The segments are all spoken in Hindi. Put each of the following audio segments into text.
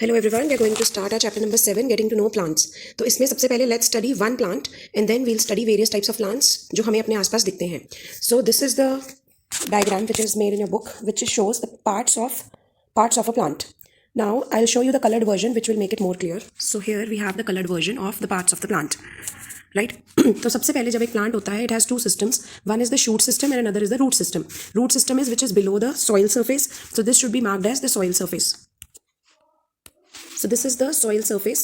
Hello everyone, we are going to start our chapter number 7, getting to know plants. तो इसमें सबसे पहले let's study one plant and then we'll study various types of plants जो हमें अपने आसपास दिखते हैं. So this is the diagram which is made in your book which shows the parts of a plant. Now I'll show you the colored version which will make it more clear. So here we have the colored version of the parts of the plant. Right? तो सबसे पहले जब एक प्लांट होता है, it has two systems. One is the shoot system and another is the root system. Root system is which is below the soil surface. So this should be marked as the soil surface. So this is the soil surface,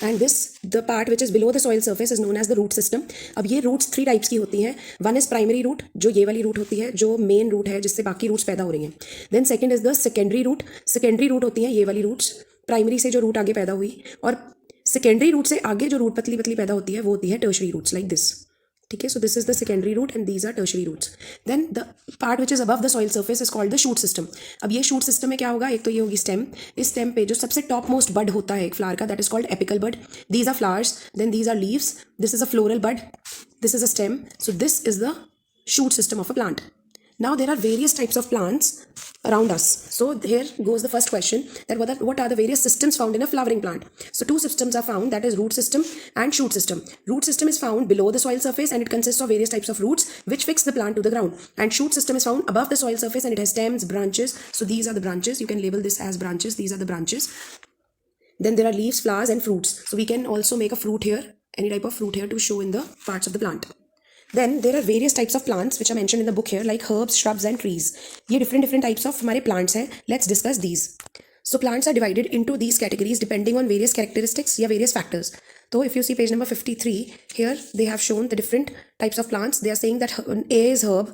and the part which is below the soil surface is known as the root system. अब ये roots 3 types की होती हैं. One is primary root, जो ये वाली root होती है, जो main root है जिससे बाकी roots पैदा हो रही हैं. Then second is the secondary root. Secondary root होती हैं ये वाली roots, primary से जो root आगे पैदा हुई, और secondary root से आगे जो root पतली पतली पैदा होती है वो होती है tertiary roots, like this. ठीक है, so this is the secondary root and these are tertiary roots. Then the part which is above the soil surface is called the shoot system. अब ये shoot system में क्या होगा, एक तो ये होगी stem. इस stem पे जो सबसे top most bud होता है एक flower का, that is called apical bud. These are flowers, then these are leaves. This is a floral bud. This is a stem. So this is the shoot system of a plant. Now there are various types of plants around us. So here goes the first question, that what are the various systems found in a flowering plant. So two systems are found, that is root system and shoot system. Root system is found below the soil surface and it consists of various types of roots which fix the plant to the ground. And shoot system is found above the soil surface and it has stems, branches. So these are the branches. You can label this as branches. These are the branches. Then there are leaves, flowers and fruits. So we can also make a fruit here, any type of fruit here to show in the parts of the plant. Then there are various types of plants which are mentioned in the book here, like herbs, shrubs and trees. ये different types of हमारे plants हैं. Let's discuss these. So plants are divided into these categories depending on various characteristics या various factors. So if you see page number 53, here they have shown the different types of plants. They are saying that A is herb,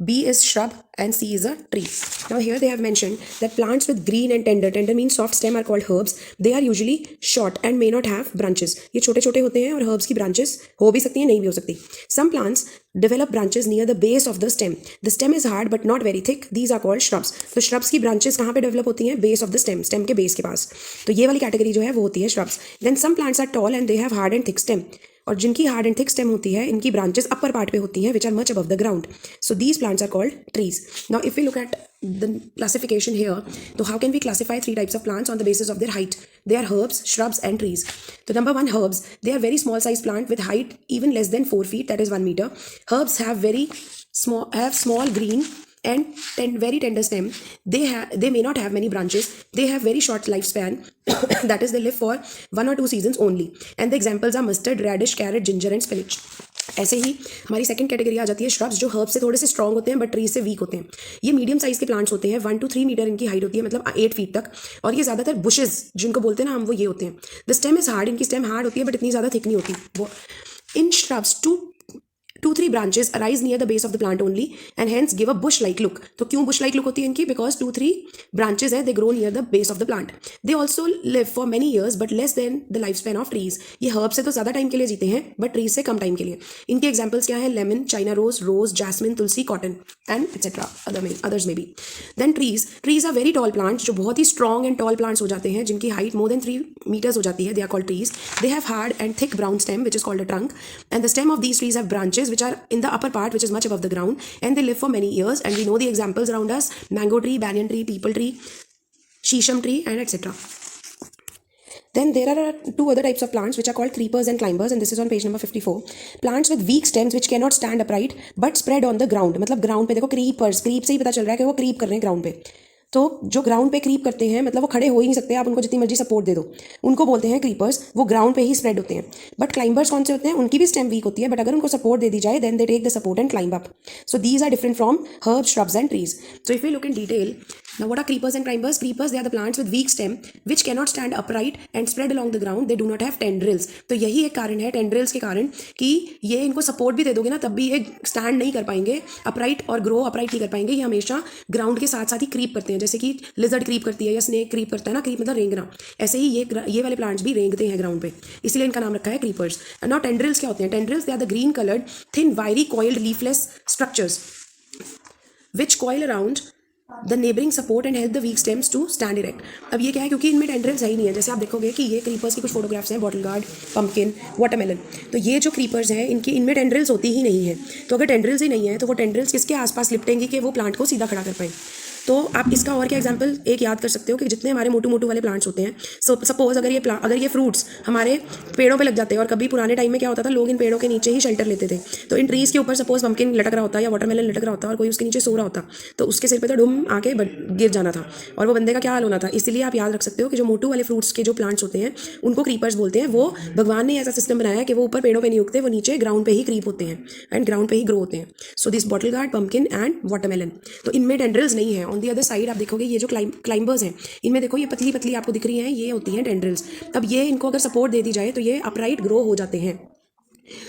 B is shrub and C is a tree. Now here they have mentioned that plants with green and tender means soft stem are called herbs. They are usually short and may not have branches. ये छोटे छोटे होते हैं और herbs की branches हो भी सकती हैं, नहीं भी हो सकती. Some plants develop branches near the base of the stem. The stem is hard but not very thick. These are called shrubs. तो shrubs की branches कहाँ पे develop होती हैं? Base of the stem के base के पास. तो ये वाली category जो है वो होती है shrubs. Then some plants are tall and they have hard and thick stem. और जिनकी हार्ड एंड थिक स्टेम होती है, इनकी ब्रांचेस अपर पार्ट पे होती हैं which are much above the ground. So these plants are called trees. Now if we look at the classification here, तो how can we classify 3 types of plants on the basis of their height? They are herbs, shrubs and trees. So number 1, herbs. They are very small size plant with height even less than 4 feet, that is 1 meter. Herbs have small green and very tender stem. They may not have many branches. They have very short lifespan. That is, they live for 1 or 2 seasons only. And the examples are mustard, radish, carrot, ginger and spinach. ऐसे ही हमारी सेकंड कैटेगरी आ जाती है श्रब्स, जो हर्ब से थोड़े से स्ट्रॉन्ग होते हैं बट ट्रीज से वीक होते हैं. ये मीडियम साइज के प्लांट्स होते हैं, 1 to 3 मीटर इनकी हाइट होती है, मतलब 8 फीट तक. और ये ज़्यादातर बुशेज जिनको बोलते हैं ना हम, वो ये होते हैं. The stem is hard. इनकी स्टेम हार्ड होती है बट इतनी ज़्यादा थिक नहीं होती. वो इन shrubs 2-3 branches arise near the base of the plant only and hence give a bush like look. तो क्यों bush like look होती है इनकी? Because 2-3 branches है, they grow near the base of the plant. They also live for many years but less than the lifespan of trees. ये herb से तो ज़्यादा टाइम के लिए जीते हैं but trees से कम टाइम के लिए. इनके examples क्या है? lemon, china rose, jasmine, tulsi, cotton and etc. others maybe. Then trees are very tall plants जो बहुत ही strong and tall plants हो जाते हैं, जिनकी height more than 3 meters हो जाती है. They are called trees. They have hard and thick brown stem which is called a trunk, and the stem of these trees have branches which are in the upper part which is much above the ground, and they live for many years. And we know the examples around us: mango tree, banyan tree, peepal tree, shisham tree and etc. Then there are 2 other types of plants which are called creepers and climbers, and this is on page number 54. Plants with weak stems which cannot stand upright but spread on the ground. मतलब ground पे देखो, creepers, creep से ही पता चल रहा है कि वो creep कर रहे हैं ground पे. तो जो ग्राउंड पे क्रीप करते हैं, मतलब वो खड़े हो ही नहीं सकते, आप उनको जितनी मर्जी सपोर्ट दे दो, उनको बोलते हैं क्रीपर्स. वो ग्राउंड पे ही स्प्रेड होते हैं. बट क्लाइंबर्स कौन से होते हैं? उनकी भी स्टेम वीक होती है बट अगर उनको सपोर्ट दे दी जाए then they take the support and climb up. So these are different from herbs, shrubs and trees. So if we look in detail, now what are creepers and climbers? Creepers, they are the plants with weak stem which cannot stand upright and spread along the ground. They do not have tendrils. तो यही एक कारण है tendrils के कारण कि ये इनको सपोर्ट भी दे दोगे ना तब भी ये स्टैंड नहीं कर पाएंगे अपराइट और ग्रो अपराइट नहीं कर पाएंगे. ये हमेशा ग्राउंड के साथ साथ ही क्रीप करते हैं, जैसे कि लिजर्ड क्रीप करती है या स्नेक क्रीप करता है ना. क्रीप मतलब रेंगना. ऐसे ही ये वाले प्लांट्स भी रेंगते हैं ग्राउंड पे, इसलिए इनका नाम रखा है क्रीपर्स. नाउ टेंड्रिल्स क्या होते हैं? Tendrils, they are the green coloured thin wiry coiled leafless structures which coil around the neighboring support and help the weak stems to stand erect. अब ये क्या है, क्योंकि इनमें टेंड्रिल्स है ही नहीं है. जैसे आप देखोगे कि ये क्रीपर्स की कुछ फोटोग्राफ्स हैं, बॉटल गार्ड, पम्पकिन, वाटरमेलन. तो ये जो क्रीपर्स हैं इनमें टेंड्रिल्स होती ही नहीं है. तो अगर टेंड्रिल्स ही नहीं है तो वो टेंड्रिल्स किसके आसपास लिपटेंगी कि वो प्लांट को सीधा खड़ा कर पाए? तो आप इसका और क्या एग्जाम्पल एक याद कर सकते हो कि जितने हमारे मोटू मोटू वाले प्लांट्स होते हैं, सपोज अगर ये फ्रूट्स हमारे पेड़ों पे लग जाते हैं, और कभी पुराने टाइम में क्या होता था, लोग इन पेड़ों के नीचे ही शेल्टर लेते थे, तो इन ट्रीज़ के ऊपर सपोज पम्पकिन लटक रहा होता है या वाटरमेलन लटक रहा होता है और कोई उसके नीचे सो रहा होता, तो उसके सिर पे तो डुम आके गिर जाना था और वो बंदे का क्या हाल होना था। इसीलिए आप याद रख सकते हो कि जो मोटू वाले फ्रूट्स के जो प्लांट्स होते हैं उनको क्रीपर्स बोलते हैं। वो भगवान ने ऐसा सिस्टम बनाया है कि वो ऊपर पेड़ों पे नहीं उगते, वो नीचे ग्राउंड पे ही क्रीप होते हैं एंड ग्राउंड पे ही ग्रो होते हैं। So this bottle gourd, pumpkin and watermelon, तो इनमें टेंड्रिल्स नहीं है। ऑन दी अदर साइड आप देखोगे ये जो क्लाइंबर्स हैं, इनमें देखो ये पतली पतली आपको दिख रही हैं, ये होती हैं टेंड्रिल्स। अब ये इनको अगर सपोर्ट दे दी जाए तो ये अपराइट ग्रो हो जाते हैं।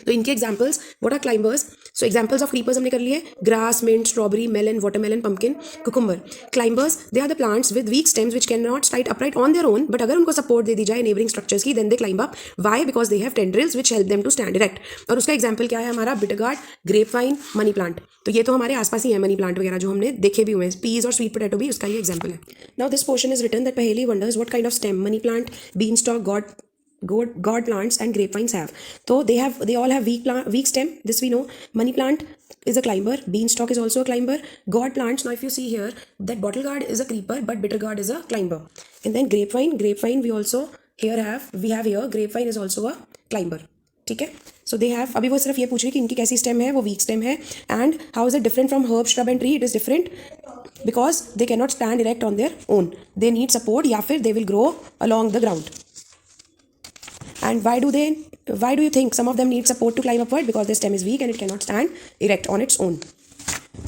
तो इनके examples what are climbers? So examples of creepers हमने कर लिए, grass, mint, strawberry, melon, watermelon, pumpkin, cucumber. Climbers they are the plants with weak stems which can not stay upright on their own, but अगर उनको सपोर्ट दे दी जाए नेबरिंग स्ट्रक्चर्स की, then they climb up. Why? Because they have tendrils which help them to stand erect. और उसका एग्जाम्पल क्या है हमारा? बिटरगार्ड, ग्रेप वाइन, मनी प्लांट। तो ये तो हमारे आसपास ही है मनी प्लांट वगैरह जो हमने देखे भी हुए हैं। पीज और स्वीट पोटैटो भी उसका ही एग्जाम्पल है। Now this portion is written that पहेली wonders what kind of stem money plant, beanstalk, gourd plants and grapevines have. So they all have weak stem, this we know. Money plant is a climber, beanstalk is also a climber. Gourd plants, now if you see here, that bottle gourd is a creeper but bitter gourd is a climber. And then grapevine we also have here grapevine is also a climber. ठीक है, सो दे हैव, अभी वो सिर्फ ये पूछ रही कि इनकी कैसी स्टेम है, वो वीक स्टेम है। And how is it different from herb, shrub and tree? It is different because they can not stand erect on their own, they need support या फिर they will grow along the ground. And why do you think some of them need support to climb upward? Because their stem is weak and it cannot stand erect on its own.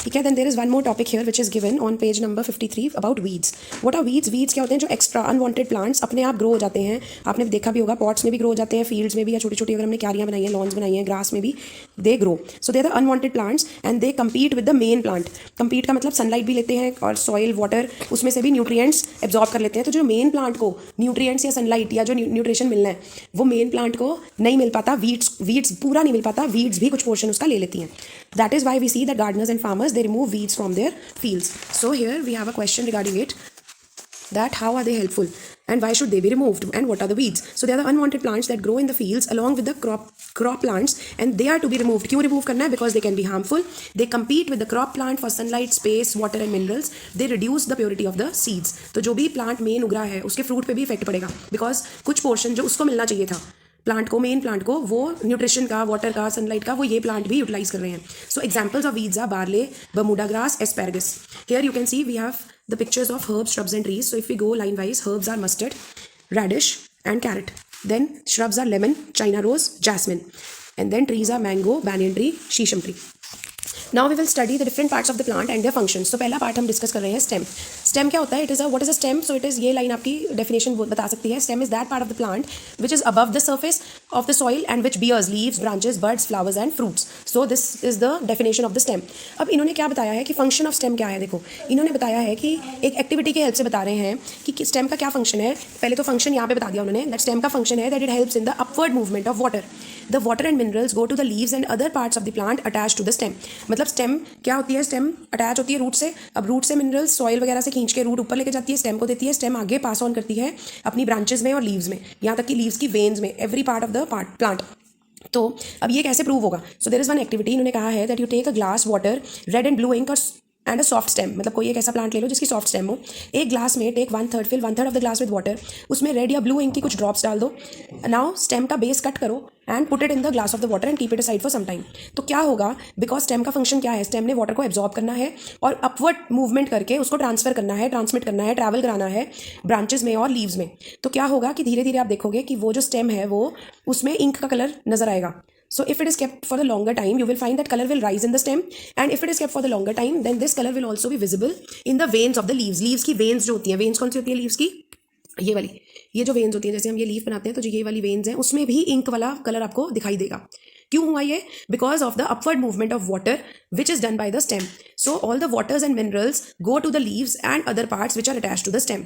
ठीक है, then there is one more topic here which is given on page number 53 about weeds. What are weeds? Weeds क्या होते हैं? जो एक्स्ट्रा अनवांटेड प्लांट्स अपने आप ग्रो हो जाते हैं। आपने देखा भी होगा पॉट्स में भी ग्रो हो जाते हैं, फील्ड्स में भी, या छोटी छोटी अगर हमने क्यारियाँ बनाई हैं, लॉन्स बनाई हैं, ग्रास में भी they grow. So they are the unwanted plants and they compete with the main plant. Compete का मतलब सनलाइट भी लेते हैं और सॉइल, वाटर, उसमें से भी न्यूट्रिएंट्स एब्जॉर्ब कर लेते हैं। तो जो मेन प्लांट को न्यूट्रिएंट्स या सनलाइट या जो न्यूट्रिशन मिलना है वो मेन प्लांट को नहीं मिल पाता, वीड्स पूरा नहीं मिल पाता, वीड्स भी कुछ पोर्शन उसका ले लेती हैं। That is why we see that gardeners and farmers, they remove weeds from their fields. So here we have a question regarding it, that how are they helpful and why should they be removed and what are the weeds? So they are the unwanted plants that grow in the fields along with the crop plants and they are to be removed. क्यों remove करना है? Because they can be harmful. They compete with the crop plant for sunlight, space, water and minerals. They reduce the purity of the seeds. तो जो भी plant main उग रहा है उसके fruit पे भी effect पड़ेगा, because कुछ portion जो उसको मिलना चाहिए था प्लांट को, मेन प्लांट को, वो न्यूट्रिशन का, वाटर का, सनलाइट का, वो ये प्लांट भी यूटिलाइज कर रहे हैं। So examples of weeds are barley, Bermuda grass, asparagus. Here you can see we have the pictures of herbs, shrubs and trees. So if we go line wise, herbs are mustard, radish and carrot. Then shrubs are lemon, china rose, jasmine. And then trees are mango, banyan tree, shisham tree. Now we will study the different parts of the plant and their functions. तो पहला पार्ट हम डिस्कस कर रहे हैं स्टेम। स्टेम क्या होता है? What is a stem? So it is, ये लाइन आपकी डेफिनेशन बता सकती है। Stem is that part of the plant which is above the surface of the soil and which bears leaves, branches, buds, flowers and fruits. So this is the definition of the stem. अब इन्होंने क्या बताया है कि फंक्शन ऑफ स्टेम क्या है? देखो, इन्होंने बताया है कि एक एक्टिविटी के हेल्प से बता रहे हैं कि स्टेम का क्या फंक्शन है। पहले तो फंक्शन यहाँ पे बता दिया उन्होंने, दैट स्टेम का फंक्शन है that it helps in the upward movement of water. The water and minerals go to the leaves and other parts of the plant attach to the stem. मतलब स्टेम क्या होती है? स्टेम अटैच होती है रूट से। अब रूट से मिनरल्स, सॉइल वगैरह से खींच के रूट ऊपर लेके जाती है, स्टेम को देती है, स्टेम आगे पास ऑन करती है अपनी ब्रांचेस में और लीव्स में, यहाँ तक कि लीव्स की वेन्स में, every part of the plant. तो अब ये कैसे प्रूव होगा? So there is one activity, इन्होंने कहा है that you take a glass water, red and blue ink and a soft stem. मतलब कोई एक ऐसा प्लांट ले लो जिसकी सॉफ्ट स्टेम हो। एक ग्लास में take 1/3, fill 1/3 of the glass with water, उसमें रेड या ब्लू इंक की कुछ ड्रॉप्स डाल दो। नाउ स्टेम का बेस कट करो and put it in the glass of the water and keep it aside for some time. तो क्या होगा? बिकॉज स्टेम का फंक्शन क्या है? स्टेम ने वाटर को एब्जॉर्ब करना है और अपवर्ड मूवमेंट करके उसको ट्रांसफर करना है, ट्रांसमिट करना है, ट्रैवल कराना है ब्रांचेस में और लीव्स में। तो क्या होगा कि धीरे धीरे आप देखोगे कि वो जो स्टेम है वो, उसमें इंक का कलर नजर आएगा। So if it is kept for a longer time, you will find that color will rise in the stem, and if it is kept for the longer time, then this color will also be visible in the veins of the leaves. Leaves की veins जो होती हैं, veins कौन सी होती है leaves की? ये वाली, ये जो veins होती हैं, जैसे हम ये लीफ बनाते हैं तो जो ये वाली veins हैं उसमें भी इंक वाला कलर आपको दिखाई देगा। क्यों हुआ ये? Because of the upward movement of water which is done by the stem. So all the waters and minerals go to the leaves and other parts which are attach to the stem.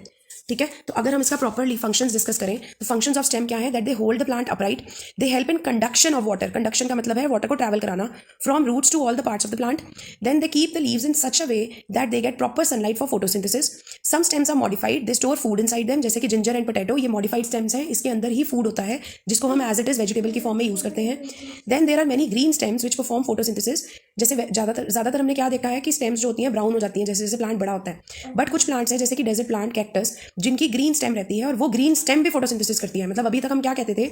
ठीक है, तो अगर हम इसका प्रॉपरली फंक्शंस डिस्कस करें तो फंक्शंस ऑफ स्टेम क्या है? That they hold the plant upright, they help in conduction of water. Conduction का मतलब है वाटर को ट्रैवल कराना from roots to all the parts of the plant. Then they keep the leaves in such a way that they get proper sunlight for photosynthesis. Some stems are modified, they store food inside them, जैसे कि जिंजर एंड पोटैटो, ये मॉडिफाइड स्टेम्स हैं, इसके अंदर ही फूड होता है जिसको हम एज इट इज वेजिटेबल की फॉर्म में यूज करते हैं। Then there are many green stems which perform photosynthesis, जैसे ज़्यादातर हमने क्या देखा है कि स्टेम्स जो होती हैं ब्राउन हो जाती हैं जैसे जैसे प्लांट बड़ा होता है, बट कुछ प्लांट्स हैं जैसे कि डेजर्ट प्लांट, कैक्टस, जिनकी ग्रीन स्टेम रहती है और वो ग्रीन स्टेम भी फोटोसिंथेसिस करती है। मतलब अभी तक हम क्या कहते थे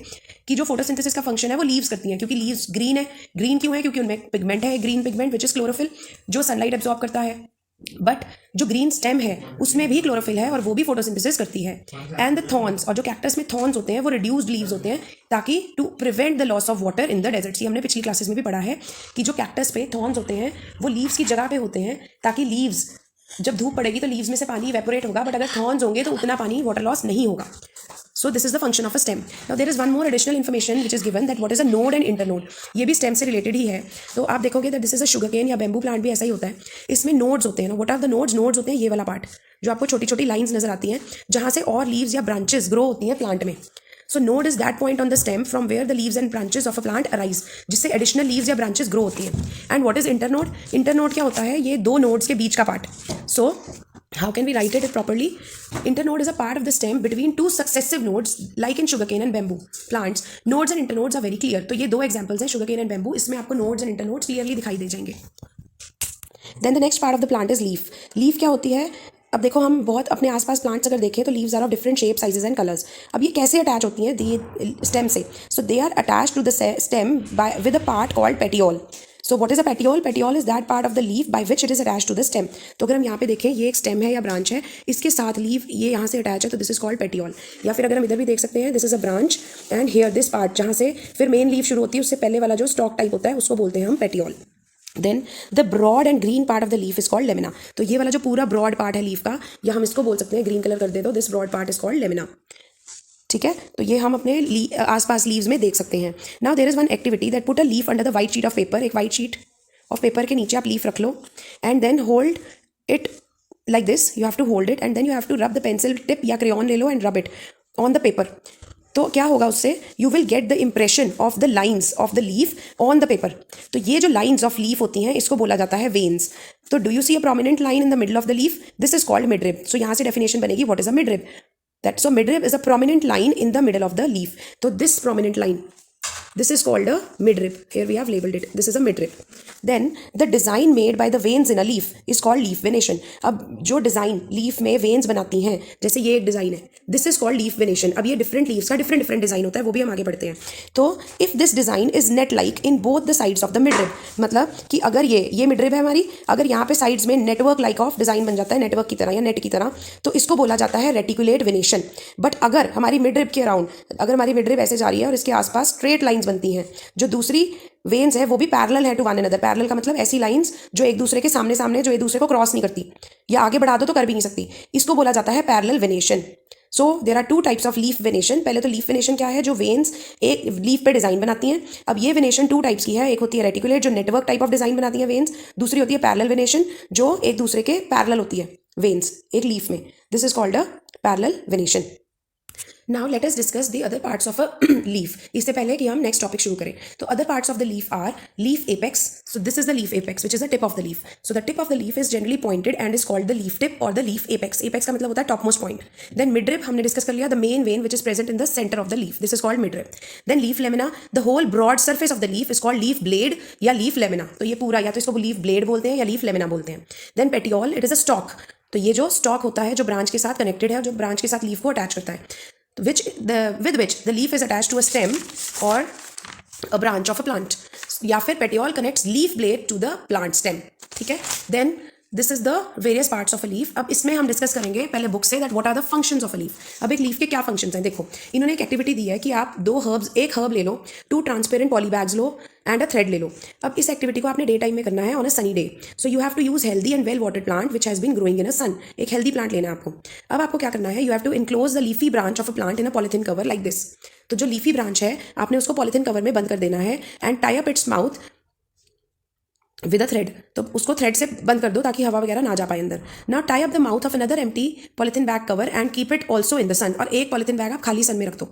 कि जो फोटोसिंथेसिस का फंक्शन है वो लीव्स करती हैं, क्योंकि लीव्स ग्रीन है। ग्रीन क्यों है? क्योंकि उनमें पिगमेंट है, green pigment which is chlorophyll, जो सनलाइट एब्जॉर्ब करता है। बट जो ग्रीन स्टेम है उसमें भी क्लोरोफिल है और वो भी फोटोसिंथेसिस करती है। एंड द थॉर्न्स, और जो कैक्टस में थॉर्न्स होते हैं वो रिड्यूस्ड लीव्स होते हैं, ताकि to prevent the loss of water in the deserts. ये हमने पिछली क्लासेस में भी पढ़ा है कि जो कैक्टस पे थॉर्न्स होते हैं वो लीव्स की जगह पे होते हैं, ताकि लीव्स जब धूप पड़ेगी तो लीव्स में से पानी इवेपोरेट होगा, बट अगर थॉर्न्स होंगे तो उतना पानी वाटर लॉस नहीं होगा। So this is the function of a stem. Now there is one more additional information which is given, that what is a node and internode. ये भी stem से related ही है। तो आप देखोगे that this is a sugarcane या bamboo plant भी ऐसा ही होता है। इसमें nodes होते हैं ना। What are the nodes? Nodes होते हैं ये वाला पार्ट जो आपको छोटी छोटी लाइंस नजर आती हैं जहाँ से और लीव्स या ब्रांचेस ग्रो होती हैं प्लांट में। So node is that point on the stem from where the leaves and branches of a plant arise, जिससे additional leaves या branches grow होती हैं। And what is internode? Internode क्या होता है? ये दो nodes के बीच का part. So how can we write it properly? Internode is a part of the stem between two successive nodes, like in sugarcane and bamboo plants. Nodes and internodes are very clear. तो ये दो examples हैं sugarcane and bamboo, इसमें आपको nodes and internodes clearly दिखाई दे जाएंगे। Then the next part of the plant is leaf. Leaf क्या होती है? अब देखो हम बहुत अपने आसपास प्लांट्स अगर देखें तो leaves are of different shape, sizes and colours. अब ये कैसे अटैच होती हैं दी स्टेम से? So they are attach to the stem by with a part called petiole. So what is a petiole? Petiole is that part of the leaf by which it is attach to the stem. तो अगर हम यहाँ पे देखें ये एक स्टेम है या ब्रांच है, इसके साथ लीफ ये यहाँ से अटैच है, तो दिस इज कॉल्ड पेटियोल। या फिर अगर हम इधर भी देख सकते हैं, this is a branch and here this part जहाँ से फिर मेन लीफ शुरू होती है, उससे पहले वाला जो स्टॉक टाइप होता है उसको बोलते हैं हम petiole. Then the broad and green part of the leaf is called lamina. तो ये वाला जो पूरा ब्रॉड पार्ट है लीफ का, या हम इसको बोल सकते हैं, ग्रीन कलर कर दे तो this broad part is called lamina. ठीक है, तो ये हम अपने आसपास लीव्स में देख सकते हैं। Now there is one activity that put a leaf under the white sheet of paper. एक वाइट शीट ऑफ पेपर के नीचे आप लीफ रख लो and then hold it like this. You have to hold it and then you have to rub the pencil tip या क्रेयॉन ले लो and rub it on the paper. तो क्या होगा उससे? You will get the impression of the lines of the leaf on the paper. तो ये जो लाइन्स ऑफ लीफ होती हैं इसको बोला जाता है वेन्स। तो do you see a prominent line in the middle of the leaf? This is called midrib. So यहाँ से डेफिनेशन बनेगी what is a midrib. That so midrib is a prominent line in the middle of the leaf. तो this prominent line, this is called a midrib. Here we have labeled it. This is a midrib. Then the design made by the veins in a leaf is called leaf venation. अब जो डिज़ाइन लीफ में वेन्स बनाती हैं, जैसे ये एक डिज़ाइन है, this is called leaf venation. अब ये डिफरेंट लीव्स का डिफरेंट डिफरेंट डिज़ाइन होता है, वो भी हम आगे बढ़ते हैं। तो if this design is net like in both the sides of the midrib, मतलब कि अगर ये मिडरिब है हमारी, अगर यहाँ पे साइड्स में नेटवर्क लाइक ऑफ डिज़ाइन बन जाता है, नेटवर्क की तरह या नेट की तरह, तो इसको बोला जाता है रेटिकुलेट वेनेशन। बट अगर हमारी मिडरिब के अराउंड, अगर हमारी मिडरिब ऐसे जा रही है और इसके आसपास स्ट्रेट लाइन्स बनती हैं, जो दूसरी वेन्स है वो भी पैरेलल है टू वन अनदर। पैरेलल का मतलब ऐसी लाइंस जो एक दूसरे के सामने सामने, जो एक दूसरे को क्रॉस नहीं करती या आगे बढ़ा दो तो कर भी नहीं सकती, इसको बोला जाता है parallel venation. So there are two types of leaf venation. पहले तो लीफ वेनेशन क्या है? जो वेन्स एक लीफ पे डिजाइन बनाती हैं। अब ये वेनेशन टू टाइप्स की है। एक होती है रेटिकुलेट, जो नेटवर्क टाइप ऑफ डिजाइन बनाती है वेन्स। दूसरी होती है पैरेलल वेनेशन, जो एक दूसरे के पैरेलल होती है वेन्स एक लीफ में। This is called a parallel venation. Now let us discuss the other parts of a leaf. इससे पहले कि हम नेक्स्ट टॉपिक शुरू करें, तो other parts of the leaf are leaf apex. So this is the leaf apex which is the tip of the leaf. So the tip of the leaf is generally pointed and is called the leaf tip और द लीफ एपेक्स। एपेक्स का मतलब होता है top most point. Then midrib हमने डिस्कस कर लिया, the main vein which is present in the centre of the leaf, this is called midrib. Then leaf lamina, the whole broad surface of the leaf is called leaf blade या लीफ लेमिना। तो ये पूरा, या तो इसको लीफ ब्लेड बोलते हैं या लीफ लेमिना बोलते हैं। Then petiole, it is a stalk. तो ये जो स्टॉक होता है जो ब्रांच के साथ कनेक्टेड है, जो ब्रांच के साथ लीफ को अटैच करता है, with which the leaf is attached to a stem or a branch of a plant. या फिर petiole connects leaf blade to the plant stem. ठीक है, then this is the various parts of a leaf. अब इसमें हम डिस्कस करेंगे पहले बुक से that what are the functions of a leaf. अब एक लीफ के क्या फंक्शंस हैं? देखो, इन्होंने एक एक्टिविटी दी है कि आप एक हर्ब ले लो, 2 transparent poly bags low and a thread ले लो। अब इस एक्टिविटी को आपने डे टाइम में करना है on a sunny day. So you have to use healthy and well watered plant which has been growing in a sun. एक हेल्दी प्लांट लेना है आपको। अब आपको क्या करना है? You have to enclose the leafy branch of a plant in a polythene cover like this. तो जो लीफी ब्रांच है आपने उसको पॉलिथीन कवर में बंद कर देना है and tie up its mouth with a thread. तो उसको थ्रेड से बंद कर दो ताकि हवा वगैरह ना जा पाए अंदर। Now tie up the mouth of another empty polythene bag cover and keep it also in the sun. और एक पॉलिथीन बैग आप खाली सन में रख दो।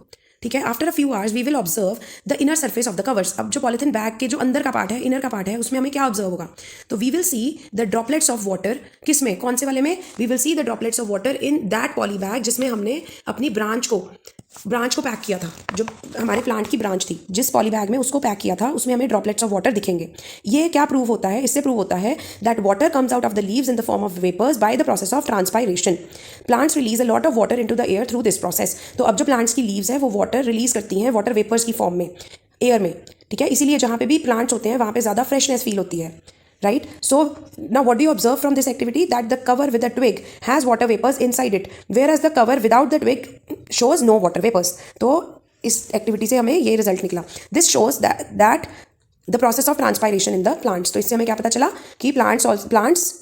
ठीक है, after a few hours we will observe the inner surface of the covers. अब जो पॉलिथीन बैग के जो अंदर का पार्ट है, इनर का पार्ट है, उसमें हमें क्या ऑब्जर्व होगा? तो we will see the droplets of water. किस में? कौन से वाले में? We will see the droplets of water in that poly bag जिसमें हमने अपनी ब्रांच को ब्रांच को पैक किया था, जो हमारे प्लांट की ब्रांच थी, जिस पॉली बैग में उसको पैक किया था उसमें हमें ड्रॉपलेट्स ऑफ वाटर दिखेंगे। ये क्या प्रूव होता है? इससे प्रूव होता है that water comes out of the leaves in the form of vapours by the process of transpiration. Plants release a lot of water into the air through this process. तो अब जो प्लांट्स की लीव्स है वो वाटर रिलीज करती हैं वाटर वेपर्स की फॉर्म में, एयर में, ठीक है। इसीलिए जहाँ पे भी प्लांट्स होते हैं वहाँ पे ज़्यादा फ्रेशनेस फील होती है, right? So now what do you observe from this activity? That the cover with the twig has water vapors inside it, whereas the cover without the twig shows no water vapors. तो इस एक्टिविटी से हमें ये रिजल्ट निकला। This shows that the process of transpiration in the plants. तो इससे हमें क्या पता चला कि plants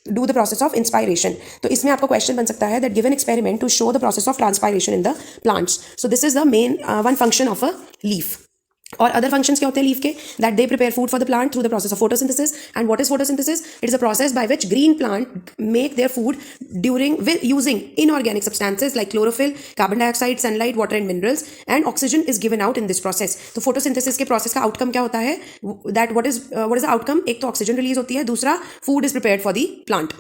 do the process of inspiration. तो इसमें आपका क्वेश्चन बन सकता है that given experiment to show the process of transpiration in the plants. So this is the main one function of a leaf. और अदर फंक्शंस क्या होते हैं लीफ के? That they prepare food for the plant through the process of photosynthesis. And what is photosynthesis? It is a process by which green plant make their food during with using inorganic substances like chlorophyll, carbon dioxide, sunlight, water and minerals, and oxygen is given out in this process. तो फोटोसिंथेसिस के प्रोसेस का आउटकम क्या होता है? That what is the outcome? एक तो ऑक्सीजन रिलीज होती है, दूसरा food is prepared for the plant,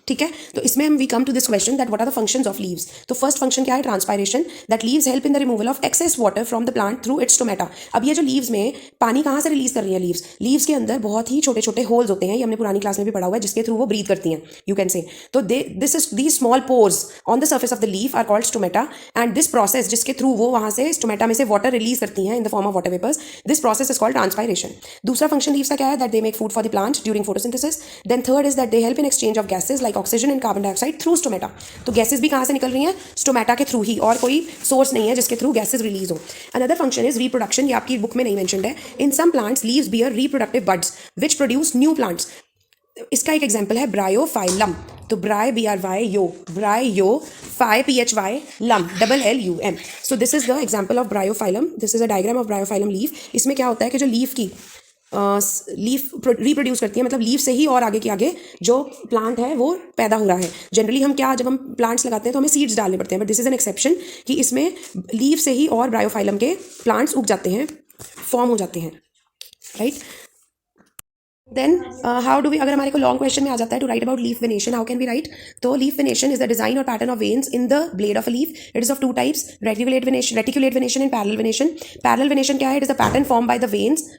ठीक है। तो इसमें हम we come to this question that what are the functions of leaves. तो फर्स्ट फंक्शन क्या है? Transpiration. That leaves help in the removal of excess water from the plant through its stomata. अब ये जो लीव्स में पानी कहाँ से रिलीज कर रही है लीव्स के अंदर बहुत ही छोटे छोटे होल्स होते हैं, ये हमने पुरानी क्लास में भी पढ़ा हुआ है, जिसके थ्रू वो ब्रीथ करती हैं, यू कैन से। तो these small pores on the surface of the leaf are called stomata, and this process जिसके थ्रू वो वहाँ से स्टोमेटा में से वाटर रिलीज करती हैं in the form of water vapours, this process is called transpiration. दूसरा फंक्शन लीव्स का क्या है? That they make food for the plant during photosynthesis. Then third is that they help in exchange of gases like oxygen and carbon dioxide through stomata. तो गैसेज भी कहाँ से निकल रही हैं? स्टोमेटा के थ्रू ही, और कोई सोर्स नहीं है जिसके थ्रू गैसेज रिलीज हो। अनदर फंक्शन इज रिप्रोडक्शन, ये आपकी बुक में नहीं मेंशन्ड है। In some plants leaves bear reproductive buds which produce new plants. इसका एक एग्जाम्पल है ब्रायोफाइलम। तो bryo phy PHY llum LLUM। So this is the example of Bryophyllum. This is a diagram of Bryophyllum leaf. इसमें क्या होता है कि जो लीफ की लीफ रिप्रोड्यूस करती है, मतलब लीफ से ही और आगे के आगे जो प्लांट है वो पैदा हो रहा है। जनरली हम क्या, जब हम प्लांट्स लगाते हैं तो हमें सीड्स डालने पड़ते हैं, but this is an exception कि इसमें लीफ से ही और ब्रायोफाइलम के प्लांट्स उग जाते हैं, फॉर्म हो जाते हैं, right. Then how do we, अगर हमारे को लॉन्ग क्वेश्चन में आ जाता है to write about leaf venation, how can we write? तो leaf venation is the design और pattern of veins in the blade of a leaf. It is of two types, reticulate venation and parallel venation. Parallel venation क्या है? It is the pattern form by the veins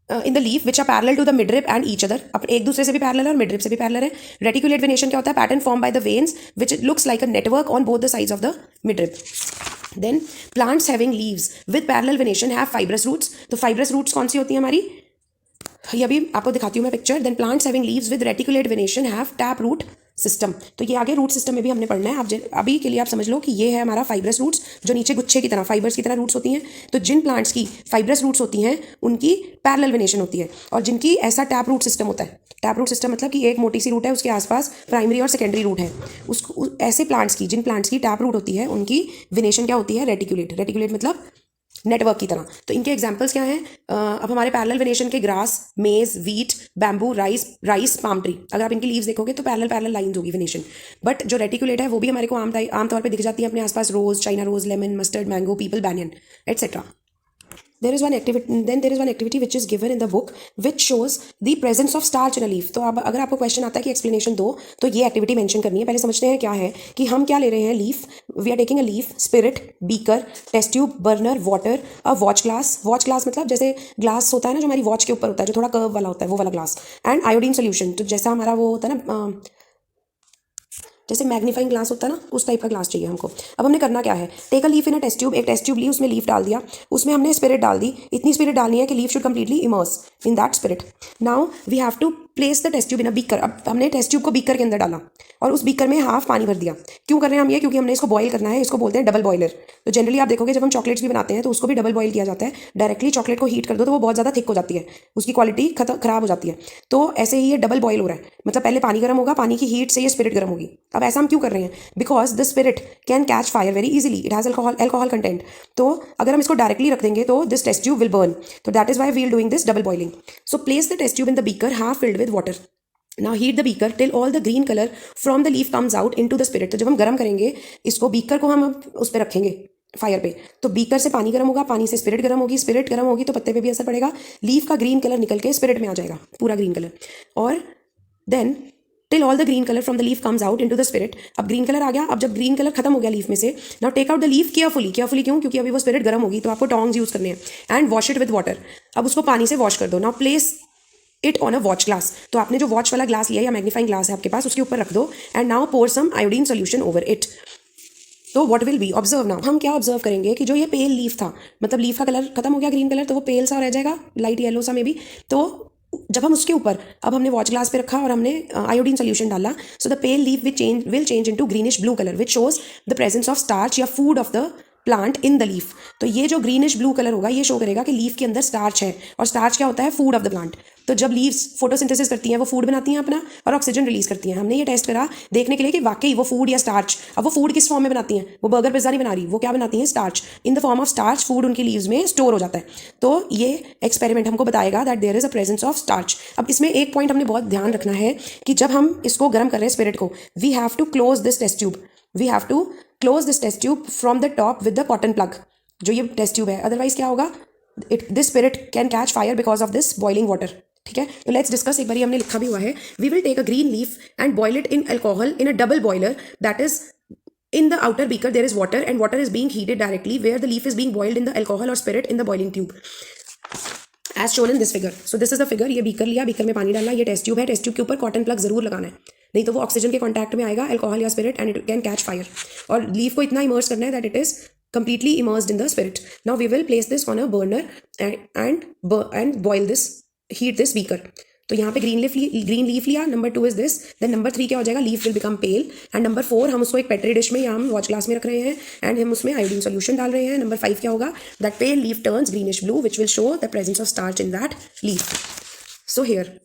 in the leaf which are parallel to the midrib and each other. अब एक दूसरे से भी पैरेलल है और मिडरिब से भी पैरेलल है। रेटिकुलेट वेनेशन क्या होता है? Pattern form by the veins which looks like a network on both the sides of the midrib. Then plants having leaves with parallel venation have fibrous roots. तो फाइब्रस रूट्स कौन सी होती है हमारी? ये अभी आपको दिखाती हूँ मैं picture. Then plants having leaves with reticulate venation have tap root system. तो ये आगे रूट सिस्टम में भी हमने पढ़ना है। आप अभी के लिए आप समझ लो कि ये है हमारा फाइब्रस रूट्स, जो नीचे गुच्छे की तरह फाइबर्स की तरह रूट्स होती हैं। तो जिन प्लांट्स की फाइब्रस रूट्स होती हैं उनकी पैरेलल वेनेशन होती है, और जिनकी ऐसा टैप रूट सिस्टम होता है। टैप रूट सिस्टम मतलब कि एक मोटी सी रूट है, उसके आसपास प्राइमरी और सेकेंडरी रूट है। ऐसे प्लांट्स की, जिन प्लांट्स की टैप रूट होती है, उनकी वेनेशन क्या होती है? रेटिकुलेट मतलब नेटवर्क की तरह। तो इनके एग्जांपल्स क्या हैं? अब हमारे पैरेलल वेनेशन के ग्रास, मेज, wheat, bamboo, rice, palm tree. अगर आप इनकी लीव्स देखोगे तो पैरेलल लाइंस होगी वेनेशन। बट जो रेटिकुलेट है वो भी हमारे को आमतौर पे दिख जाती है अपने आसपास, rose, China rose, lemon, mustard, mango, peepal, banyan, etcetera. there is one activity which is given in the book which shows the presence of starch in a leaf। तो अब अगर आपको क्वेश्चन आता है कि एक्सप्लेनेशन दो, तो ये एक्टिविटी मेंशन करनी है। पहले समझते हैं क्या है कि हम क्या ले रहे हैं। Leaf, we are taking a leaf, spirit, beaker, test tube, burner, water, a watch glass मतलब जैसे ग्लास होता है ना जो हमारी वॉच के ऊपर होता है, जो थोड़ा कर्व वाला होता है, वो वाला ग्लास, एंड आयोडीन सोल्यूशन। तो जैसा हमारा वो होता है ना, जैसे मैग्नीफाइंग ग्लास होता है ना, उस टाइप का ग्लास चाहिए हमको। अब हमने करना क्या है? Take a leaf in a test tube. एक टेस्ट ट्यूब ली, उसमें लीफ डाल दिया, उसमें हमने स्पिरिट डाल दी। इतनी स्पिरिट डालनी है कि leaf should completely immerse in that spirit. Now we have to place the test tube in a beaker. अब हमने टेस्ट ट्यूब को बीकर के अंदर डाला और उस बीकर में हाफ पानी भर दिया। क्यों कर रहे हैं हम ये? क्योंकि हमने इसको बॉयल करना है। इसको बोलते हैं डबल बॉयलर। तो जनरली आप देखोगे जब हम चॉकलेट्स भी बनाते हैं तो उसको भी डबल बॉयल किया जाता है। डायरेक्टली चॉकलेट को हीट कर दो तो वो बहुत ज़्यादा थिक हो जाती है, उसकी क्वालिटी खराब हो जाती है। तो ऐसे ही ये डबल बॉयल हो रहा है, मतलब पहले पानी गर्म होगा, पानी की हीट से ये स्पिरिट गर्म होगी। अब ऐसा हम क्यों कर रहे हैं? Because the spirit can catch fire very easily, it has alcohol content. तो अगर हम इसको डायरेक्टली रख देंगे तो this test tube will burn. तो that is why we are doing this double boiling. So place the test tube in the beaker half filled with water. Now heat the beaker till all the green color from the leaf comes out into the spirit। तो जब हम गर्म करेंगे इसको, बीकर को हम उस पर रखेंगे फायर पे, तो बीकर से पानी गर्म होगा, पानी से स्पिरिट गर्म होगी, स्पिरिट गर्म होगी तो पत्ते पे भी असर पड़ेगा, लीफ का ग्रीन कलर निकल के स्पिरिट में आ जाएगा, पूरा ग्रीन कलर। और then till all the green colour from the leaf comes out into the spirit. अब ग्रीन कलर आ गया, अब जब ग्रीन कलर खत्म हो गया लीफ में से, now take out the leaf carefully. Carefully क्यों? क्योंकि अभी वो स्पिरिट गर्म होगी, तो आपको टोंग्स यूज करने हैं। And wash it with water. अब उसको पानी से वॉश कर दो। Now place it on a watch glass. तो आपने जो वॉच वाला ग्लास लिया या मैग्नीफाइंग ग्लास है आपके पास, उसके ऊपर रख दो। And now pour some iodine solution over it. तो what will be observe now, हम क्या ऑब्जर्व करेंगे कि जो ये पेल लीफ था, मतलब लीफ का कलर खत्म हो गया ग्रीन कलर, तो वो पेल सा रह जाएगा, लाइट येलो सा में भी। तो जब हम उसके ऊपर, अब हमने वॉच ग्लास पे रखा और हमने आयोडीन सोल्यूशन डाला, so the pale leaf will change into greenish blue colour which shows the presence of starch या food of the plant in the leaf. तो ये जो ग्रीनिश ब्लू कलर होगा ये शो करेगा कि लीफ के अंदर स्टार्च है, और स्टार्च क्या होता है? Food of the plant. तो जब लीव्स फोटोसिंथेसिस करती हैं, वो फूड बनाती हैं अपना और ऑक्सीजन रिलीज करती हैं। हमने ये टेस्ट करा देखने के लिए कि वाकई वो फूड या स्टार्च, अब वो फूड किस फॉर्म में बनाती हैं? वो बर्गर पिज्जा नहीं बना रही, वो क्या बनाती हैं? Starch. In the form of starch food उनकी लीव्स में स्टोर हो जाता है। तो ये एक्सपेरिमेंट हमको बताएगा that there is a presence of starch. अब इसमें एक पॉइंट हमने बहुत ध्यान रखना है कि जब हम इसको गर्म कर रहे हैं स्पिरिट को, we have to close this test tube. We have to close this test tube from the top with the cotton plug, जो ये टेस्ट ट्यूब है। अदरवाइज क्या होगा? This spirit can catch fire because of this boiling water. ठीक है, तो लेट्स डिस्कस। एक बार हमने लिखा भी हुआ है, we will take a green leaf and boil it in alcohol in a double boiler, that is in the outer beaker there is water and water is being heated directly where the leaf is being boiled in the alcohol or spirit in the boiling tube as shown in this figure. So this is the figure। ये बीकर लिया, बीकर में पानी डाला, ये टेस्ट ट्यूब है, टेस्ट ट्यूब के ऊपर कॉटन प्लग जरूर लगाना है, नहीं तो वो ऑक्सीजन के कॉन्टैक्ट में आएगा अल्कोहल या spirit and it can catch fire. और लीफ को इतना इमर्स करना है that it is completely immersed in the spirit. Now we will place this on a burner and boil this, heat this beaker. तो यहाँ पे ग्रीन लीफ लिया, number 2 is this, then number 3 क्या हो जाएगा? Leaf will become pale. And number 4 हम उसको एक पेट्री डिश में या हम वॉच ग्लास में रख रहे हैं एंड हम उसमें आयोडीन सोल्यूशन डाल रहे हैं। नंबर 5 क्या होगा? That pale leaf turns greenish blue which will show the presence of starch in that leaf. So here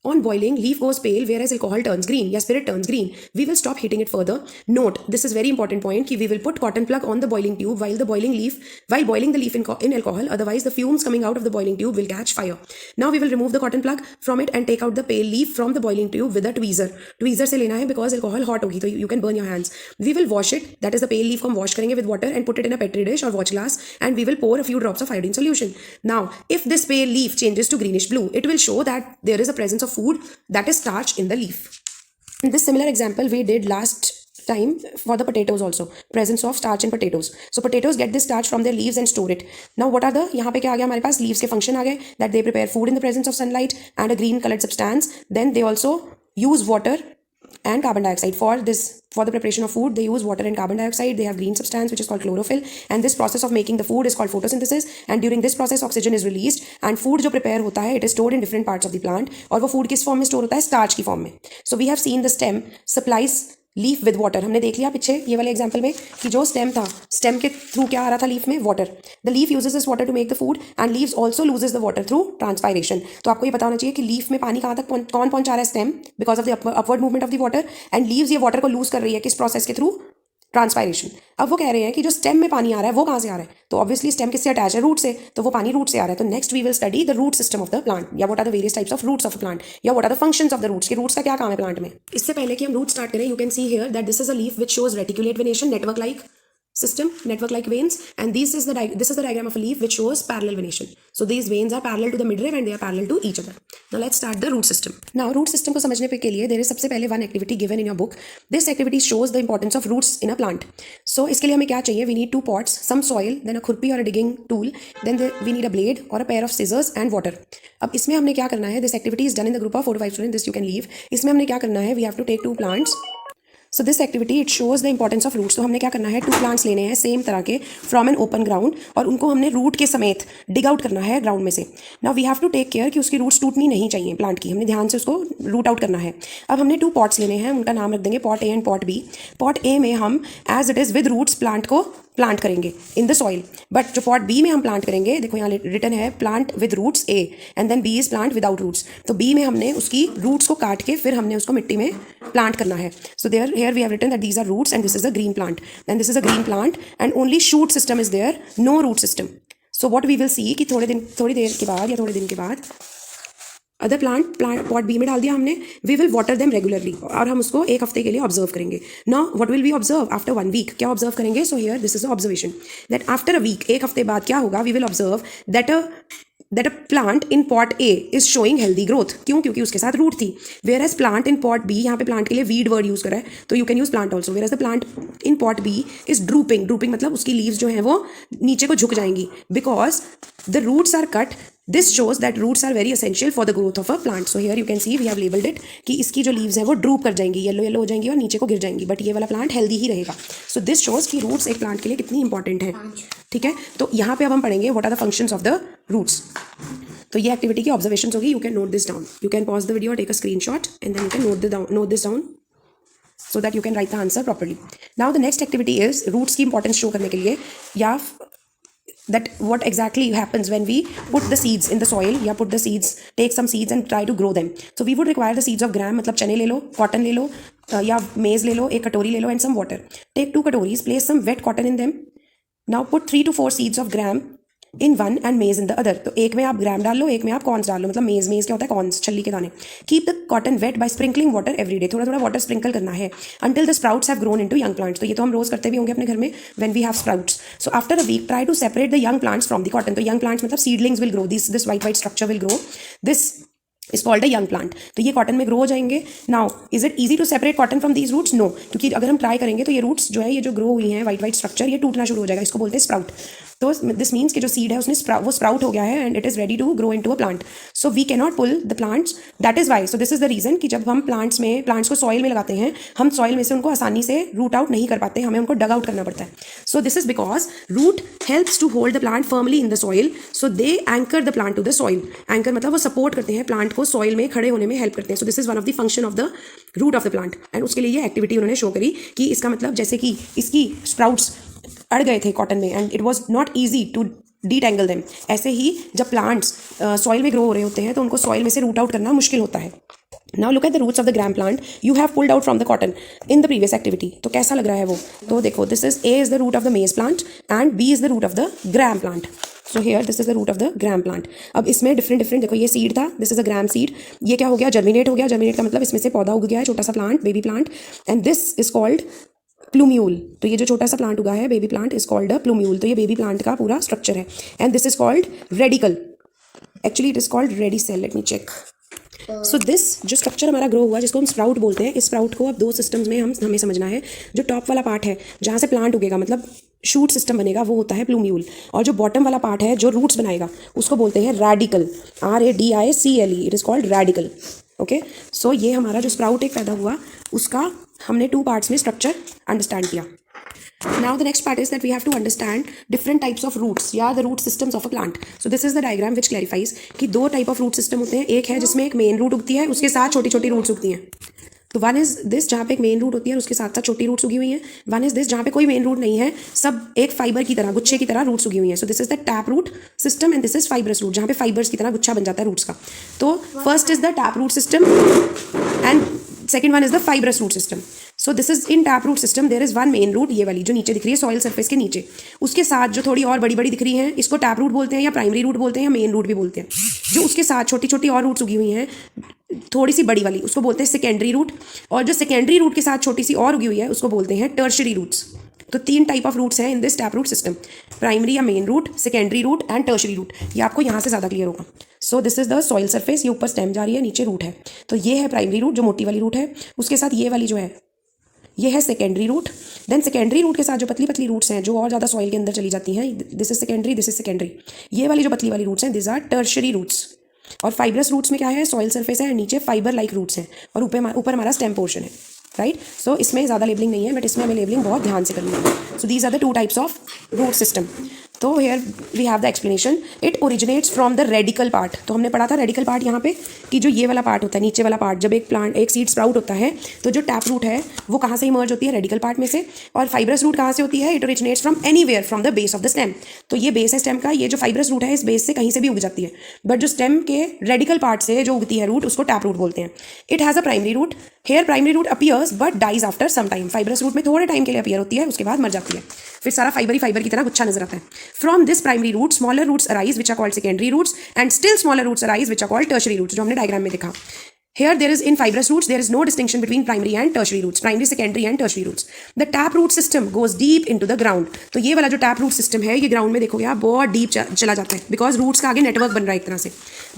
on boiling leaf goes pale whereas alcohol turns green या spirit turns green. We will stop heating it further. Note this is very important point कि we will put cotton plug on the boiling tube while boiling the leaf in alcohol, otherwise the fumes coming out of the boiling tube will catch fire. Now we will remove the cotton plug from it and take out the pale leaf from the boiling tube with a tweezer. Tweezer से लेना है because alcohol hot होगी तो you can burn your hands. We will wash it, that is the pale leaf को हम wash करेंगे with water and put it in a petri dish or watch glass and we will pour a few drops of iodine solution. Now if this pale leaf changes to greenish blue, it will show that there is a presence of food, that is starch in the leaf. In this similar example we did last time for the potatoes also, presence of starch in potatoes. So potatoes get this starch from their leaves and store it. Now what are the, यहाँ पे क्या आ गया हमारे पास? leaves के function आ गए, that they prepare food in the presence of sunlight and a green colored substance. Then they also use water and carbon dioxide for the preparation of food. They use water and carbon dioxide. They have green substance which is called chlorophyll, and this process of making the food is called photosynthesis. And during this process oxygen is released and food जो prepare होता है it is stored in different parts of the plant. और वो food किस form में store होता है? starch की form में. So we have seen the stem supplies leaf with water. हमने देख लिया पीछे ये वाले एग्जाम्पल में कि जो स्टेम था, स्टेम के थ्रू क्या आ रहा था लीफ में? Water. The leaf uses this water to make the food and leaves also loses the water through transpiration. तो आपको ये पता होना चाहिए कि लीफ में पानी कहाँ तक कौन पहुंचा रहा है? Stem, because of the upward movement of the water, and leaves ये वाटर को लूज कर रही है किस प्रोसेस के थ्रू? ट्रांसपायरेशन। अब वो कह रहे हैं कि जो स्टेम में पानी आ रहा है वो कहाँ से आ रहा है? तो ऑब्वियसली स्टेम किससे अटैच है? रूट से, तो वो पानी रूट से आ रहा है। तो next we will study the root system of the plant, या what are the various types of roots of a plant, या what are the functions of the roots, के रूट्स का क्या काम है प्लांट में। इससे पहले कि हम रूट स्टार्ट करें, you can see here that this is a leaf which shows reticulate venation, network like system, network like veins, and this is the diagram of a leaf which shows parallel venation. So these veins are parallel to the midrib and they are parallel to each other. Now let's start the root system. Now root system को समझने के लिए there is सबसे पहले one activity given in your book. This activity shows the importance of roots in a plant. So इसके लिए हमें क्या चाहिए? We need 2 pots, some soil, then a खुरपी or a digging tool, then we need a blade or a pair of scissors and water. अब इसमें हमने क्या करना है? This activity is done in the group of 4 to 5 students. This you can leave. इसमें हमने क्या करना है? We have to take 2 plants. So this activity it shows the importance of roots. तो हमने क्या करना है? 2 प्लांट्स लेने हैं सेम तरह के फ्रॉम एन ओपन ग्राउंड और उनको हमने रूट के समेत डिग आउट करना है ग्राउंड में से। Now we have to take care कि उसकी रूट्स टूटनी नहीं चाहिए प्लांट की, हमने ध्यान से उसको रूट आउट करना है। अब हमने 2 पॉट्स लेने हैं, उनका नाम रख देंगे pot A and pot B. Pot A में हम as it is with roots plant को प्लांट करेंगे इन द सॉइल, बट जो पॉट बी में हम प्लांट करेंगे, देखो यहाँ रिटन है plant with roots A and then B is plant without roots. तो बी में हमने उसकी रूट्स को काट के फिर हमने उसको मिट्टी में प्लांट करना है। So there here we have written that these are roots and this is a green plant, and this is a green plant and only shoot system is there, no root system. So what we will see कि थोड़ी देर के बाद या थोड़े दिन के बाद अदर प्लांट पॉट बी में डाल दिया हमने, we will water them regularly और हम उसको 1 हफ्ते के लिए ऑब्जर्व करेंगे। Now what will we observe after 1 week? क्या ऑब्जर्व करेंगे? So here this is observation that after a week, 1 हफ्ते बाद क्या होगा? We will observe that that a plant in pot A is showing healthy growth. क्यों? क्योंकि उसके साथ रूट थी. Where as plant in pot B, यहाँ पे प्लांट के लिए वीड वर्ड यूज करा है, तो you can use plant also. Where as the plant in pot B is drooping. Drooping मतलब उसकी लीव्स जो है वो नीचे को झुक जाएंगी, because the roots are cut. This shows that roots are very essential for the growth of a plant. So here you can see we have labelled it कि इसकी जो लीव्स है वो ड्रूप कर जाएंगी, येलो येलो हो जाएंगी और नीचे को गिर जाएंगी, बट ये वाला प्लांट हेल्दी ही रहेगा. सो दिस शोज कि रूट्स एक प्लांट के लिए कितनी इंपॉर्टेंट है. ठीक है, तो यहाँ पे अब हम पढ़ेंगे what are the functions of the roots. तो ये एक्टिविटी की ऑब्जर्वेशन होगी. You can note this down. You can pause the video, take a screenshot and then you can note this down so that you can write the answer properly. Now the next activity is roots की importance show करने के लिए, या that what exactly happens when we put the seeds in the soil, या put the seeds, take some seeds and try to grow them. So we would require the seeds of gram, मतलब चने ले लो, cotton ले लो, या maize ले लो, एक कटोरी ले लो, and some water. Take 2 कटोरीज, place some wet cotton in them. Now put 3 to 4 seeds of gram in one and मेज इन द अदर. तो एक में आप ग्राम डाल लो, एक में आप कॉर्न्स डाल लो. मतलब मेज क्या होता है? कॉर्न्स, छल्ली के दाने. Keep the cotton weight by sprinkling water every day. थोड़ा थोड़ा वाटर स्प्रिंकल करना है until the sprouts have grown into young plants. तो ये तो हम रोज करते भी होंगे अपने घर में when we have sprouts. So after a week try to separate the young plants from the cotton. तो यंग प्लांट्स मतलब seedlings will grow, this white structure will grow. This is called a young plant. तो ये कॉटन में ग्रो हो जाएंगे. Now is it easy to separate cotton from these roots? No, क्योंकि अगर हम ट्राई करेंगे तो ये रूट्स जो है, ये जो ग्रो हुई हैं वाइट स्ट्रक्चर, ये टूटना शुरू हो जाएगा. इसको बोलते हैं स्प्राउट. तो दिस मीन्स कि जो सीड है उसने वो स्प्राउट हो गया है and it is ready to grow into a plant. So we can not pull the plants. That is why. So this is the reason कि जब हम प्लांट्स को सॉइल में लगाते हैं, हम सॉइल में से उनको आसानी से रूट आउट नहीं कर पाते, हमें उनको डग आउट करना पड़ता है. So this is because root helps to hold the plant firmly in the soil. So they anchor the plant to the soil. Anchor मतलब वो सपोर्ट करते हैं प्लांट को, सॉइल में खड़े होने में हेल्प करते हैं. So this is one of the function of the root of the plant. एंड उसके लिए ये एक्टिविटी उन्होंने शो करी कि इसका मतलब जैसे कि इसकी स्प्राउट्स अड़ गए थे कॉटन में and it was not easy to detangle them. ऐसे ही जब प्लांट्स सॉइल में ग्रो हो रहे होते हैं तो उनको सॉइल में से रूट आउट करना मुश्किल होता है. Now look at the roots of the gram plant you have pulled out from the cotton in the previous activity. तो कैसा लग रहा है वो? तो देखो, this is A is the root of the maize plant and B is the root of the gram plant. So here this is the root of the gram plant. अब इसमें डिफरेंट देखो, ये सीड था, this is a gram seed. ये क्या हो गया? जर्मिनेट हो गया. जर्मिनेट का मतलब इसमें से पौधा उग गया है, छोटा सा plant, baby plant. And this is called plumule. तो ये जो छोटा सा प्लांट उगा है, baby plant, is called a plumule. तो ये बेबी प्लांट का पूरा स्ट्रक्चर है. And this is called radicle. Actually it is called radicel. Let me check. So this जो स्ट्रक्चर हमारा ग्रो हुआ जिसको हम स्प्राउट बोलते हैं, इस स्प्राउट को अब 2 सिस्टम्स में हमें समझना है. जो टॉप वाला पार्ट है जहाँ से प्लांट उगेगा, मतलब शूट सिस्टम बनेगा, वो होता है प्लूम्यूल. और जो बॉटम वाला पार्ट है जो रूट्स बनाएगा, उसको बोलते हैं radicle. RADICLE. It is called radicle. Okay, so ये हमारा जो स्प्राउट एक पैदा हुआ, उसका हमने 2 पार्ट्स में स्ट्रक्चर अंडरस्टैंड किया. Now the next part is that we have to understand different types of roots, या the root systems of a plant. So this is the diagram which clarifies कि 2 type of root system होते हैं. एक है जिसमें एक मेन रूट उगती है, उसके साथ छोटी छोटी रूट्स उगती हैं. तो वन इज दिस जहाँ पे एक मेन रूट होती है, उसके साथ साथ छोटी रूट्स उगी हुई हैं. वन इज दिस जहाँ पे कोई मेन रूट नहीं है, सब एक फाइबर की तरह, गुच्छे की तरह रूट्स उगी हुई हैं. So this is the tap root system and this is fibrous root, जहाँ पे फाइबर्स की तरह गुच्छा बन जाता है रूट्स का. तो first is the tap root system and second one is the fibrous root system. So this is in tap root system there is one main root, ये वाली जो नीचे दिख रही है सॉइल सरफेस के नीचे. उसके साथ जो थोड़ी और बड़ी बड़ी दिख रही हैं, इसको टैप रूट बोलते हैं, या प्राइमरी रूट बोलते हैं, या मेन रूट भी बोलते हैं. जो उसके साथ छोटी छोटी और रूट्स उगी हुई हैं, थोड़ी सी बड़ी वाली, उसको बोलते हैं सेकेंडरी रूट. और जो सेकेंडरी रूट के साथ छोटी सी और उगी हुई है, उसको बोलते हैं टर्शरी रूट्स. तो 3 टाइप ऑफ रूट्स हैं in this tap root system. Primary या main root, secondary root and tertiary root. ये आपको यहाँ से ज़्यादा क्लियर होगा. So this is the soil surface. ये ऊपर स्टेम जा रही है, नीचे रूट है. तो ये है प्राइमरी रूट जो मोटी वाली रूट है. उसके साथ ये वाली जो है, ये है secondary root. Then secondary root के साथ जो पतली पतली रूट्स हैं, जो और ज़्यादा सॉइल के अंदर चली जाती हैं, this is secondary, this is secondary. ये वाली जो पतली वाली रूट्स हैं, दिस आर टर्शरी रूट्स. और फाइबरस रूट्स में क्या है? सॉइल सरफेस है, नीचे फाइबर लाइक रूट्स हैं, और ऊपर हमारा स्टेम पोर्शन है. राइट. सो इसमें ज़्यादा लेबलिंग नहीं है, बट इसमें हमें लेबलिंग बहुत ध्यान से करनी है. So these are the 2 types of root system. तो here we have the explanation. It originates from the radicle part. तो हमने पढ़ा था रेडिकल पार्ट यहाँ पे कि जो ये वाला पार्ट होता है, नीचे वाला पार्ट, जब एक सीड स्प्राउट होता है तो जो टैप रूट है वो कहाँ से इमर्ज होती है? रेडिकल पार्ट में से. और फाइबरस रूट कहाँ से होती है? It originates from anywhere from the base of the stem. तो ये बेस है स्टेम का. ये जो फाइबरस रूट है इस बेस से कहीं से भी उग जाती है, बट जो स्टेम के रेडिकल पार्ट से जो उगती है रूट, उसको टैप रूट बोलते हैं. It has a primary root. Here primary root appears but dies after some time. Fibrous root में थोड़े टाइम के लिए अपीयर होती है, उसके बाद मर जाती है, फिर सारा फाइबर की तरह गुच्छा नजर आता है. From this primary root smaller roots arise which are called secondary roots and still smaller roots arise which are called tertiary roots, जो हमने डायग्राम में देखा. Here there is in fibrous roots there is no distinction between primary and tertiary roots, primary, secondary and tertiary roots. The tap root system goes deep into the ground. तो ये वाला जो tap root system है ये ground में देखोगे आप बहुत deep चला जाता है because roots का आगे network बन रहा है एक तरह से.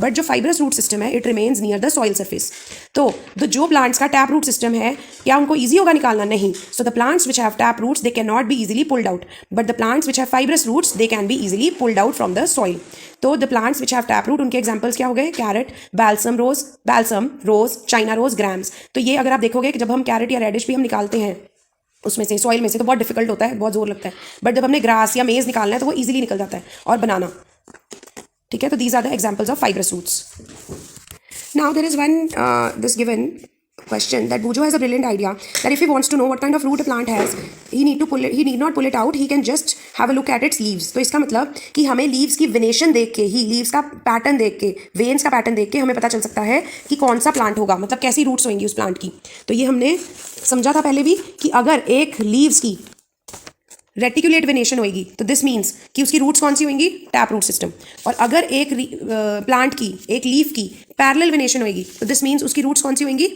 But जो fibrous root system है it remains near the soil surface. तो जो plants का tap root system है क्या उनको easy होगा निकालना? नहीं. So the plants which have tap roots they cannot be easily pulled out. But the plants which have fibrous roots they can be easily pulled out from the soil. तो the plants which have tap root उनके एग्जांपल्स क्या हो गए? Carrot, balsam rose, China rose, grams. तो ये अगर आप देखोगे कि जब हम कैरेट या रेडिश भी हम निकालते हैं उसमें से सॉइल में से तो बहुत डिफिकल्ट होता है, बहुत जोर लगता है. बट जब हमने ग्रास या मेज निकालना है तो वो ईजिली निकल जाता है. और बनाना, ठीक है. तो these are the examples of fibrous roots. Now there is one this given question that Bujo has a brilliant idea that if he wants to know what kind of root a plant has, he need not pull it out, he can just have a look at its leaves. तो इसका मतलब कि हमें लीव्स की वेनेशन देख के ही, लीव्स का पैटर्न देख के, वेन्स का पैटर्न देख के हमें पता चल सकता है कि कौन सा प्लांट होगा, मतलब कैसी रूट्स होंगी उस प्लांट की. तो ये हमने समझा था पहले भी कि अगर एक लीव्स की रेटिकुलेट वेनेशन होगी तो दिस मीन्स कि उसकी रूट्स कौन सी होंगी? Tap root system. और अगर एक प्लांट की, एक लीफ की पैरेलल वेनेशन होगी तो दिस मीन्स उसकी रूट्स कौन सी होंगी?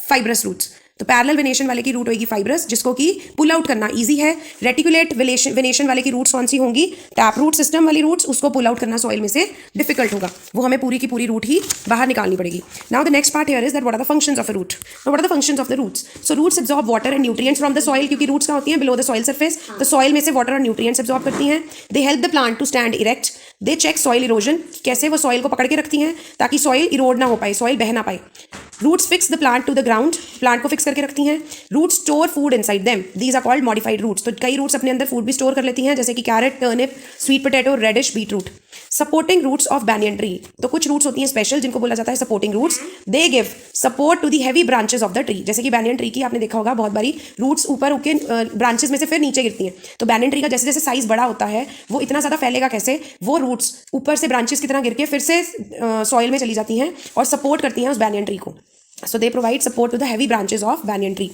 Fibrous roots. तो पैरेलल वेनेशन वाले की रूट होगी फाइब्रस, जिसको कि पुल आउट करना इजी है. रेटिकुलेट वेनेशन वाले की रूट्स कौन सी होंगी? टैप रूट सिस्टम वाली रूट्स. उसको पुल आउट करना सॉइल में से डिफिकल्ट होगा, वो हमें पूरी की पूरी रूट ही बाहर निकालनी पड़ेगी. Now the next part here is that what are the functions of a root. What are the functions of the roots? So roots absorb water and nutrients from the soil, क्योंकि रूट्स का होती हैं बिलो द सॉइल सरफेस. तो सॉइल में से वाटर और न्यूट्रिएंट्स एब्जॉर्ब करती हैं. They help the plant to stand erect. They check soil erosion, कैसे वो सॉइल को पकड़ के रखती हैं ताकि सॉइल इरोड ना हो पाए, सॉइल बह ना पाए. Roots fix the plant to the ground, plant को फिक्स करके रखती हैं. Roots store food inside them, these are called modified roots. तो कई रूट्स अपने अंदर फूड भी स्टोर कर लेती हैं, जैसे कि carrot, turnip, sweet potato, radish, beet root. Supporting roots of banyan tree. तो कुछ रूट्स होती हैं स्पेशल जिनको बोला जाता है supporting roots. They give support to the heavy branches of the tree. जैसे कि बैनियन ट्री की आपने देखा होगा बहुत बारी रूट्स ऊपर उनके ब्रांचेस में से फिर नीचे गिरती हैं. तो बैनियन ट्री का जैसे जैसे साइज बड़ा होता है वो इतना ज़्यादा फैलेगा कैसे? वो रूट्स ऊपर से ब्रांचेस की तरह गिर के फिर से सॉइल में चली जाती हैं और सपोर्ट करती हैं उस बैनियन ट्री को. So they provide support to the heavy branches of banyan tree.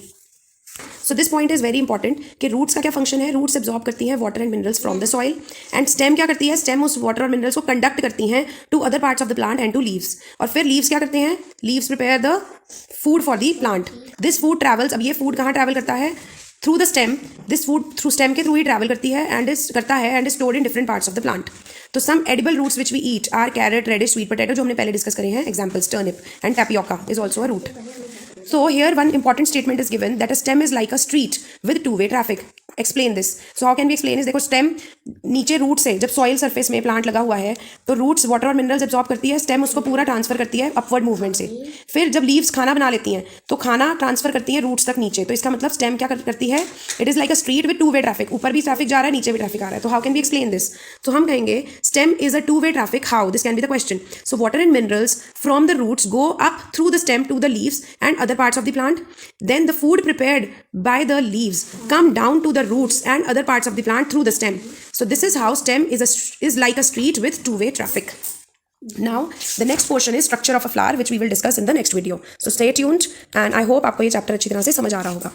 So this point is very important कि रूट्स का क्या फंक्शन है? रूट्स एब्जॉर्ब करती हैं water and minerals from the soil. And stem क्या करती है? स्टेम उस वाटर और मिनरल्स को कंडक्ट करती हैं to other parts of the plant and to leaves. और फिर लीव्स क्या करते हैं? Leaves prepare the food for the plant. This food travels, अब ये फूड कहाँ ट्रैवल करता है? Through the stem. This food through stem के थ्रू ही ट्रैवल करती है and is stored in different parts of the plant. तो some edible roots which we eat are carrot, radish, sweet potato, जो हमने पहले डिस्कस करे हैं. Examples turnip and tapioca is also a root. So here one important statement is given that a stem is like a street with two-way traffic. Explain this. So how can we explain this? देखो stem नीचे रूट से जब सॉइल सरफेस में प्लांट लगा हुआ है तो रूट्स वाटर और मिनरल्स एब्जॉर्ब करती है, स्टेम उसको पूरा ट्रांसफर करती है अपवर्ड मूवमेंट से. फिर जब लीव्स खाना बना लेती हैं तो खाना ट्रांसफर करती हैं रूट्स तक नीचे. तो इसका मतलब स्टेम क्या करती है? It is like a street with two-way traffic. ऊपर भी ट्रैफिक जा रहा है, नीचे भी ट्रैफिक आ रहा है. तो how can we explain this? तो हम कहेंगे stem is a two way traffic. How? This can be the question. So water and minerals from the roots go up through the stem to the leaves and other parts of the plant. Then the food prepared by the leaves come down to the roots and other parts of the plant through the stem. So this is how stem is like a street with two-way traffic. Now the next portion is structure of a flower, which we will discuss in the next video. So stay tuned and I hope आपको ये chapter अच्छी तरह से समझ आ रहा होगा.